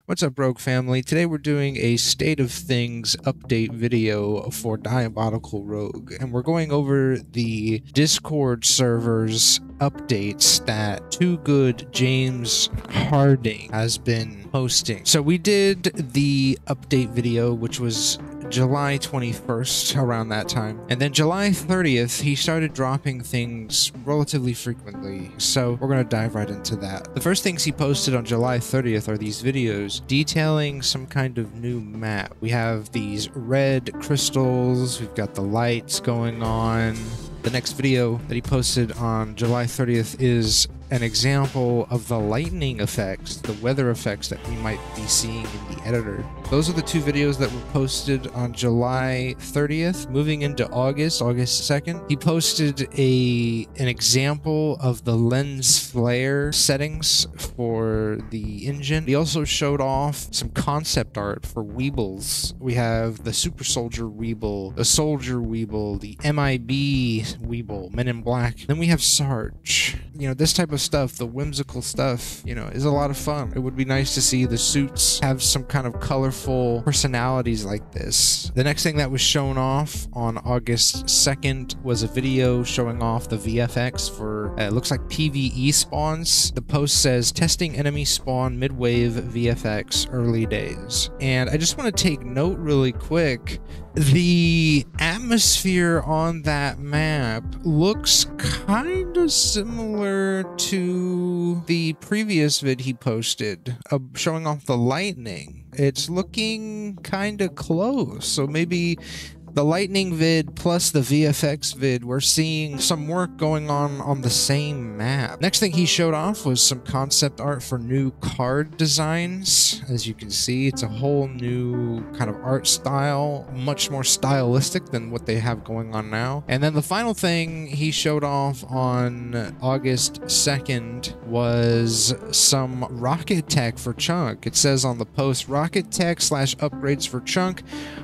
What's up, Rogue family? Today we're doing a State of Things update video for Diabolical Rogue, and we're going over the Discord server's updates that Too Good James Harding has been posting. So we did the update video, which was July 21st, around that time. And then July 30th, he started dropping things relatively frequently. So we're going to dive right into that. The first things he posted on July 30th are these videos detailing some kind of new map. We have these red crystals, we've got the lights going on. The next video that he posted on July 30th is an example of the lightning effects, the weather effects that we might be seeing in the editor. Those are the two videos that were posted on July 30th. Moving into August 2nd, he posted an example of the lens flare settings for the engine. He also showed off some concept art for Weebles. We have the Super Soldier Weeble, the Soldier Weeble, the MIB Weeble, Men in Black. Then we have Sarge. You know, this type of stuff, the whimsical stuff, you know, is a lot of fun. It would be nice to see the suits have some kind of colorful personalities like this. The next thing that was shown off on August 2nd was a video showing off the VFX for, it looks like PvE spawns. The post says, testing enemy spawn mid-wave VFX early days. And I just want to take note really quick. The atmosphere on that map looks kind of similar to the previous vid he posted, showing off the lightning. It's looking kind of close, so maybe the lightning vid plus the VFX vid, we're seeing some work going on the same map. Next thing he showed off was some concept art for new card designs. As you can see, it's a whole new kind of art style, much more stylistic than what they have going on now. And then the final thing he showed off on August 2nd was some rocket tech for Chunk. It says on the post, rocket tech / upgrades for Chunk,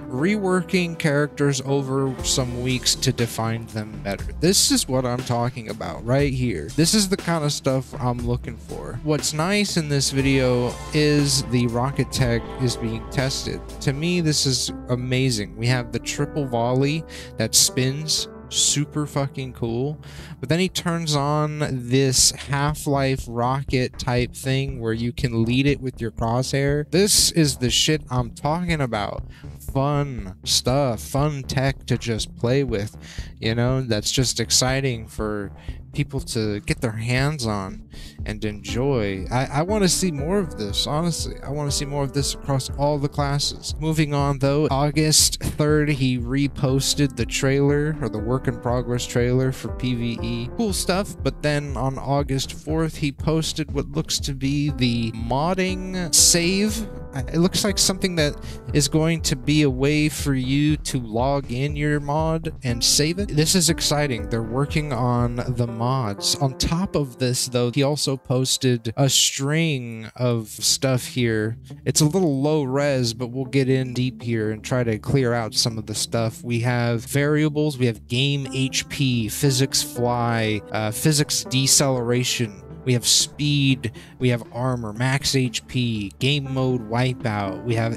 reworking characters over some weeks to define them better. This is what I'm talking about right here. This is the kind of stuff I'm looking for. What's nice in this video is the rocket tech is being tested. To me, this is amazing. We have the triple volley that spins, super fucking cool, but then he turns on this Half-Life rocket type thing where you can lead it with your crosshair. This is the shit I'm talking about. Fun stuff, fun tech to just play with, you know, that's just exciting for people to get their hands on and enjoy. I want to see more of this, honestly. I want to see more of this across all the classes. Moving on though, August 3rd, he reposted the trailer, or the work in progress trailer for PvE. Cool stuff, but then on August 4th, he posted what looks to be the modding save. It looks like something that is going to be a way for you to log in your mod and save it. This is exciting. They're working on the mods. On top of this, though, he also posted a string of stuff here. It's a little low res, but we'll get in deep here and try to clear out some of the stuff. We have variables. We have game HP, physics fly, physics deceleration. We have speed, we have armor, max HP, game mode wipeout, we have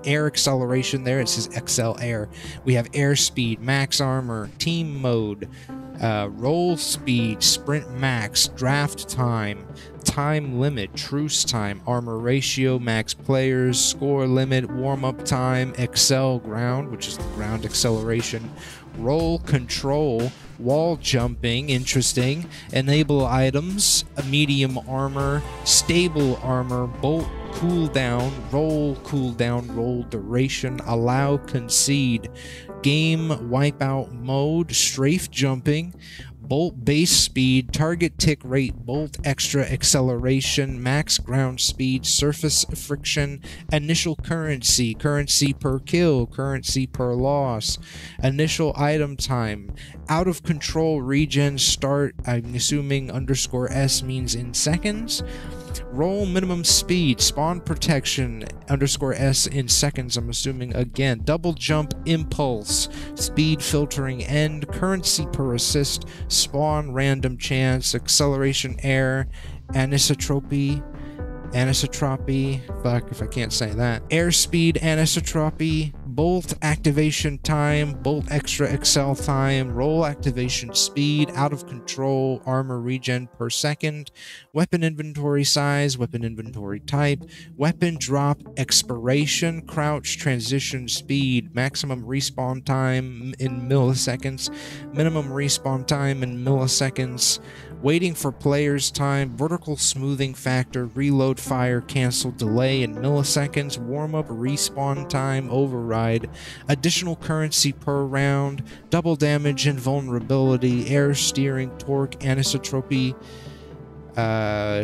air acceleration there, it says XL air. We have airspeed, max armor, team mode, roll speed, sprint max, draft time, time limit, truce time, armor ratio, max players, score limit, warm-up time, XL ground, which is the ground acceleration, roll control, wall jumping, interesting, enable items, a medium armor, stable armor, bolt cooldown, roll duration, allow concede, game wipeout mode, strafe jumping, bolt base speed, target tick rate, bolt extra acceleration, max ground speed, surface friction, initial currency, currency per kill, currency per loss, initial item time, out of control regen start, I'm assuming _S means in seconds, roll minimum speed, spawn protection, _S in seconds, I'm assuming again, double jump impulse, speed filtering end, currency per assist, spawn random chance, acceleration air, anisotropy, anisotropy, fuck if I can't say that, airspeed anisotropy, bolt activation time, bolt extra excel time, roll activation speed, out of control, armor regen per second, weapon inventory size, weapon inventory type, weapon drop expiration, crouch transition speed, maximum respawn time in milliseconds, minimum respawn time in milliseconds, waiting for players time, vertical smoothing factor, reload fire, cancel, delay in milliseconds, warm-up, respawn time, override, additional currency per round, double damage and vulnerability, air steering, torque, anisotropy,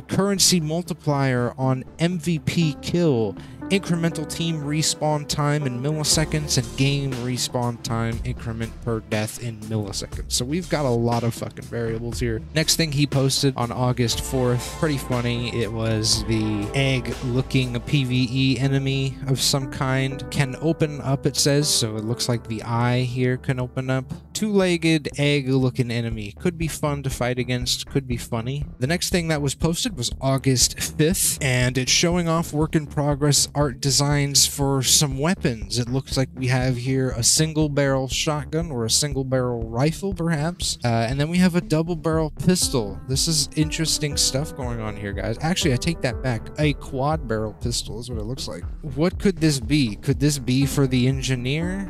currency multiplier on MVP kill, incremental team respawn time in milliseconds, and game respawn time increment per death in milliseconds. So we've got a lot of fucking variables here. Next thing he posted on August 4th, pretty funny. It was the egg-looking PvE enemy of some kind. Can open up, it says, so it looks like the eye here can open up. Two-legged egg-looking enemy. Could be fun to fight against, could be funny. The next thing that was posted was August 5th, and it's showing off work-in-progress art designs for some weapons. It looks like we have here a single-barrel shotgun or a single-barrel rifle, perhaps. And then we have a double-barrel pistol. This is interesting stuff going on here, guys. Actually, I take that back. A quad-barrel pistol is what it looks like. What could this be? Could this be for the engineer?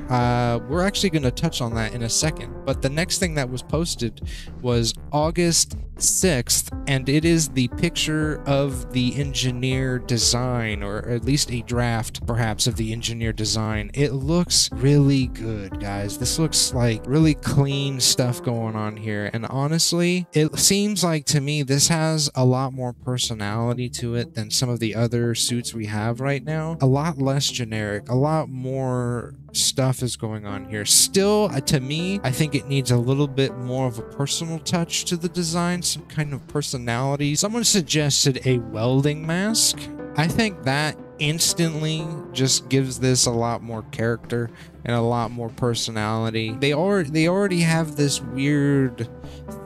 We're actually going to touch on that in a second. But the next thing that was posted was August 6th, and it is the picture of the engineer design, or at least a draft perhaps of the engineer design. It looks really good, guys. This looks like really clean stuff going on here, and honestly, it seems like to me this has a lot more personality to it than some of the other suits we have right now. A lot less generic, a lot more stuff is going on here. Still, to me, I think it needs a little bit more of a personal touch to the design, some kind of personality. Someone suggested a welding mask. I think that instantly just gives this a lot more character and a lot more personality. They already have this weird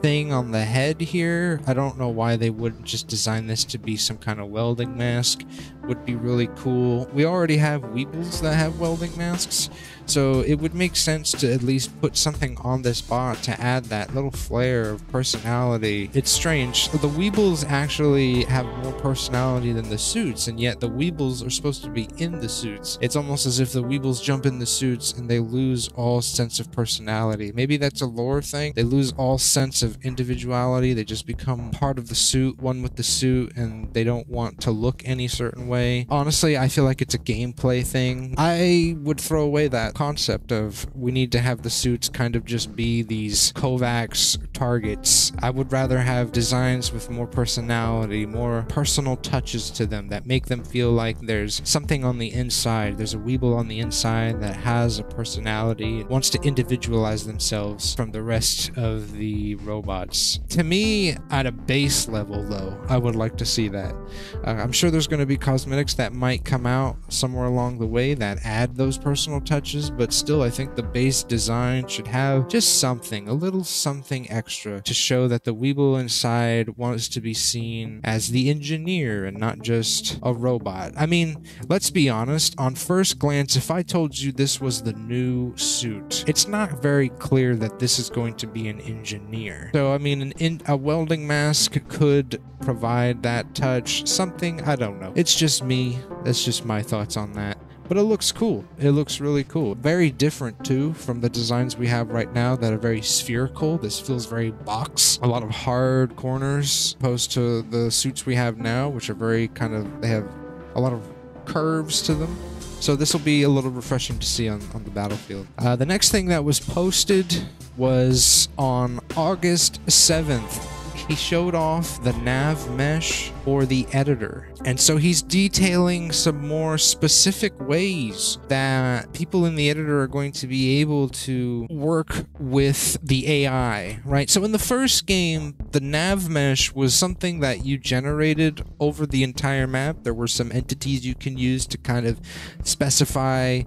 thing on the head here. I don't know why they wouldn't just design this to be some kind of welding mask. Would be really cool. We already have Weebles that have welding masks, so it would make sense to at least put something on this bot to add that little flair of personality. It's strange. The Weebles actually have more personality than the suits, and yet the Weebles are supposed to be in the suits. It's almost as if the Weebles jump in the suits and they lose all sense of personality. Maybe that's a lore thing. They lose all sense of individuality. They just become part of the suit, one with the suit, and they don't want to look any certain way. Honestly, I feel like it's a gameplay thing. I would throw away that concept of we need to have the suits kind of just be these Kovacs targets. I would rather have designs with more personality, more personal touches to them that make them feel like there's something on the inside. There's a Weeble on the inside that has a personality and wants to individualize themselves from the rest of the robots. To me, at a base level though, I would like to see that. I'm sure there's going to be cosmetics that might come out somewhere along the way that add those personal touches, but still I think the base design should have just something, a little something extra to show that the Weeble inside wants to be seen as the engineer and not just a robot. I mean, let's be honest, on first glance, if I told you this was the new suit, it's not very clear that this is going to be an engineer. So, I mean, a welding mask could provide that touch, something, I don't know. It's just me. That's just my thoughts on that. But it looks cool. It looks really cool. Very different too from the designs we have right now that are very spherical. This feels very box. A lot of hard corners opposed to the suits we have now, which are very kind of, they have a lot of curves to them. So this will be a little refreshing to see on the battlefield. The next thing that was posted was on August 7th. He showed off the nav mesh for the editor. And so he's detailing some more specific ways that people in the editor are going to be able to work with the AI, right? So in the first game, the nav mesh was something that you generated over the entire map. There were some entities you can use to kind of specify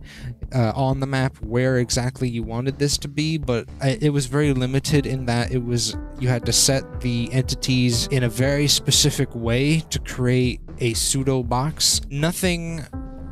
on the map where exactly you wanted this to be, but it was very limited in that you had to set the entities in a very specific way to create a pseudo box. Nothing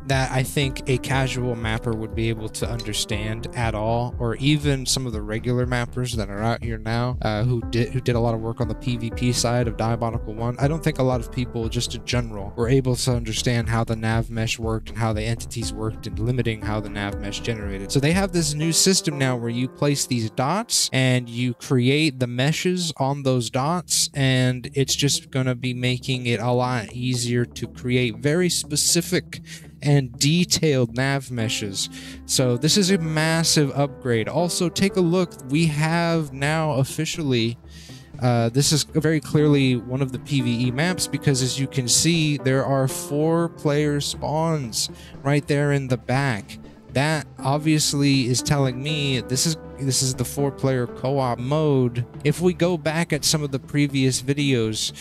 that I think a casual mapper would be able to understand at all, or even some of the regular mappers that are out here now who did a lot of work on the PvP side of Diabolical 1. I don't think a lot of people, just in general, were able to understand how the nav mesh worked and how the entities worked and limiting how the nav mesh generated. So they have this new system now where you place these dots and you create the meshes on those dots, and it's just going to be making it a lot easier to create very specific and detailed nav meshes. So this is a massive upgrade. Also, take a look. We have now officially this is very clearly one of the PvE maps, because as you can see, there are 4 player spawns right there in the back. That obviously is telling me this is the 4-player co-op mode. If we go back at some of the previous videos,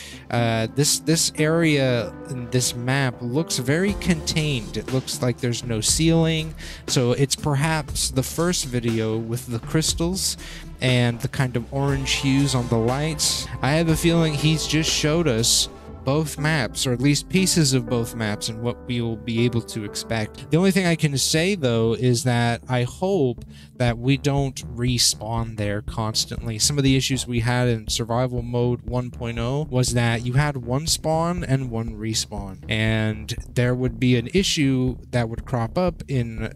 this area in this map looks very contained. It looks like there's no ceiling, so it's perhaps the first video with the crystals and the kind of orange hues on the lights. I have a feeling he's just showed us both maps, or at least pieces of both maps, and what we will be able to expect. The only thing I can say, though, is that I hope that we don't respawn there constantly. Some of the issues we had in survival mode 1.0 was that you had 1 spawn and 1 respawn, and there would be an issue that would crop up in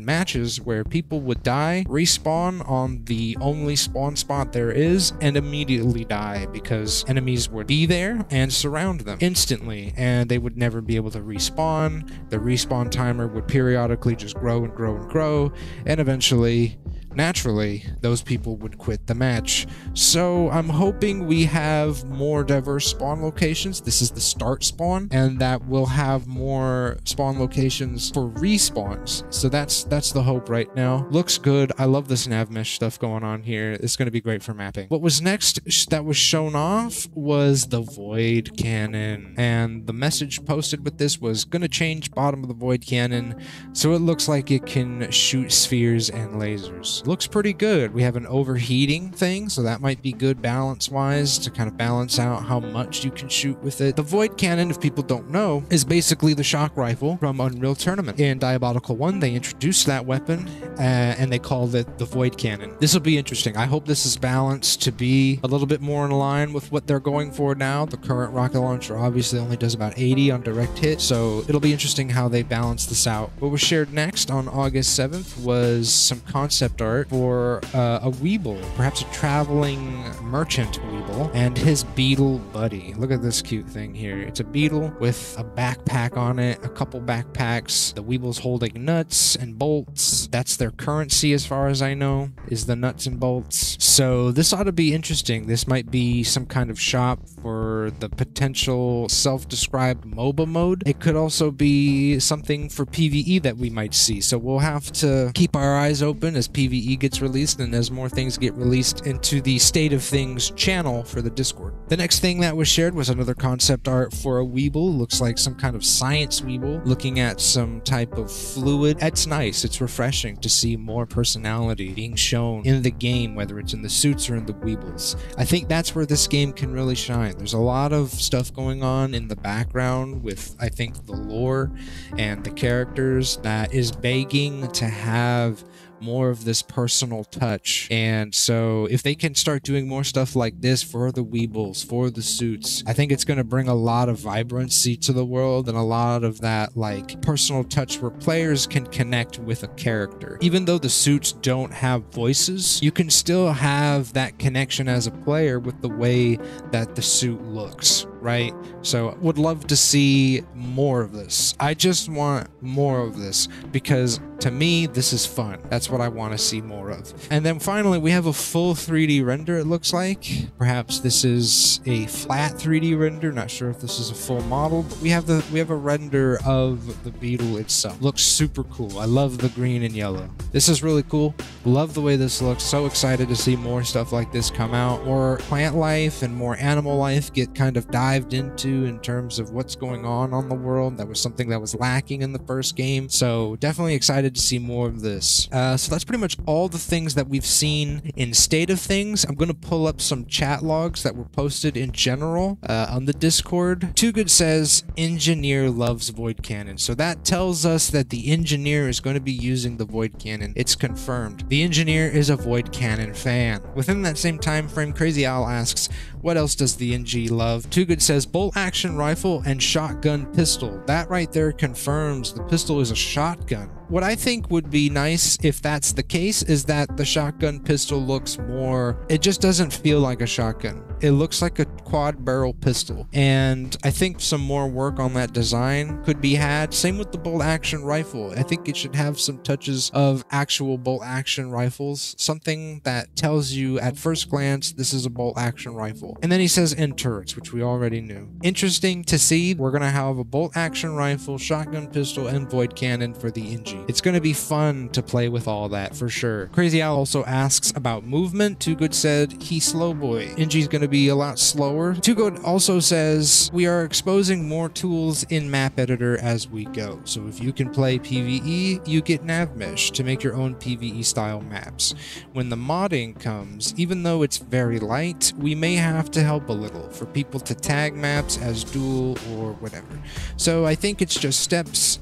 matches where people would die, respawn on the only spawn spot there is, and immediately die because enemies would be there and surround them instantly, and they would never be able to respawn. The respawn timer would periodically just grow and grow and grow, and eventually, naturally, those people would quit the match. So I'm hoping we have more diverse spawn locations. This is the start spawn, and that we'll have more spawn locations for respawns. So that's the hope right now. Looks good. I love this nav mesh stuff going on here. It's going to be great for mapping. What was next that was shown off was the Void Cannon, and the message posted with this was going to change bottom of the Void Cannon so it looks like it can shoot spheres and lasers. Looks pretty good. We have an overheating thing, so that might be good balance-wise to kind of balance out how much you can shoot with it. The Void Cannon, if people don't know, is basically the shock rifle from Unreal Tournament. In Diabolical 1, they introduced that weapon, and they called it the Void Cannon. This will be interesting. I hope this is balanced to be a little bit more in line with what they're going for now. The current rocket launcher obviously only does about 80 on direct hit, so it'll be interesting how they balance this out. What was shared next on August 7th was some concept art for a Weeble, perhaps a traveling merchant Weeble, and his beetle buddy. Look at this cute thing here. It's a beetle with a backpack on it, a couple backpacks. The Weeble's holding nuts and bolts. That's their currency as far as I know, is the nuts and bolts. So this ought to be interesting. This might be some kind of shop for the potential self-described MOBA mode. It could also be something for PvE that we might see. So we'll have to keep our eyes open as PvE gets released and as more things get released into the State of Things channel for the Discord. The next thing that was shared was another concept art for a Weeble. Looks like some kind of science Weeble looking at some type of fluid. It's nice. It's refreshing to see more personality being shown in the game, whether it's in the suits or in the Weebles. I think that's where this game can really shine. There's a lot of stuff going on in the background with, I think, the lore and the characters that is begging to have more of this personal touch. And so if they can start doing more stuff like this for the Weebles, for the suits, I think it's going to bring a lot of vibrancy to the world and a lot of that like personal touch where players can connect with a character. Even though the suits don't have voices, you can still have that connection as a player with the way that the suit looks, right? So would love to see more of this. I just want more of this because to me, this is fun. That's what I want to see more of. And then finally, we have a full 3D render, it looks like. Perhaps this is a flat 3D render. Not sure if this is a full model, but we have a render of the beetle itself. Looks super cool. I love the green and yellow. This is really cool. Love the way this looks. So excited to see more stuff like this come out. More plant life and more animal life get kind of dialed dived into in terms of what's going on the world. That was something that was lacking in the first game. So definitely excited to see more of this. So that's pretty much all the things that we've seen in State of Things. I'm going to pull up some chat logs that were posted in general on the Discord. Too Good says, engineer loves Void Cannon. So that tells us that the engineer is going to be using the Void Cannon. It's confirmed. The engineer is a Void Cannon fan. Within that same time frame, Crazy Owl asks, what else does the NG love? Too Good says, bolt action rifle and shotgun pistol. That right there confirms the pistol is a shotgun. What I think would be nice if that's the case is that the shotgun pistol looks more, it just doesn't feel like a shotgun. It looks like a quad barrel pistol. And I think some more work on that design could be had. Same with the bolt action rifle. I think it should have some touches of actual bolt action rifles. Something that tells you at first glance, this is a bolt action rifle. And then he says end turrets, which we already knew. Interesting to see. We're going to have a bolt action rifle, shotgun pistol, and void cannon for the NG. It's going to be fun to play with all that for sure. Crazy Owl also asks about movement. Too Good said he's slow boy. NG's going to be a lot slower. Too Good also says we are exposing more tools in map editor as we go. So if you can play PvE, you get NavMesh to make your own PvE style maps. When the modding comes, even though it's very light, we may have to help a little for people to tag maps as dual or whatever. So I think it's just steps.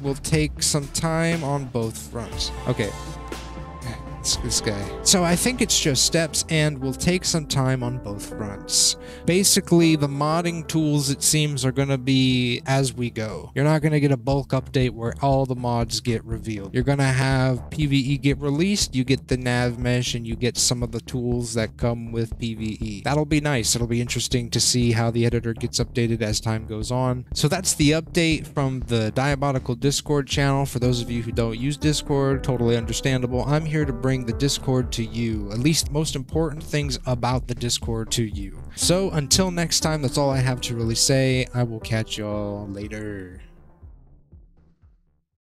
Will take some time on both fronts. Okay. This guy. So I think it's just steps and will take some time on both fronts. Basically, the modding tools, it seems, are going to be as we go. You're not going to get a bulk update where all the mods get revealed. You're going to have PvE get released, you get the nav mesh, and you get some of the tools that come with PvE. That'll be nice. It'll be interesting to see how the editor gets updated as time goes on. So that's the update from the Diabolical Discord channel. For those of you who don't use Discord, totally understandable. I'm here to bring the Discord to you, at least most important things about the Discord to you. So until next time, that's all I have to really say. I will catch y'all later.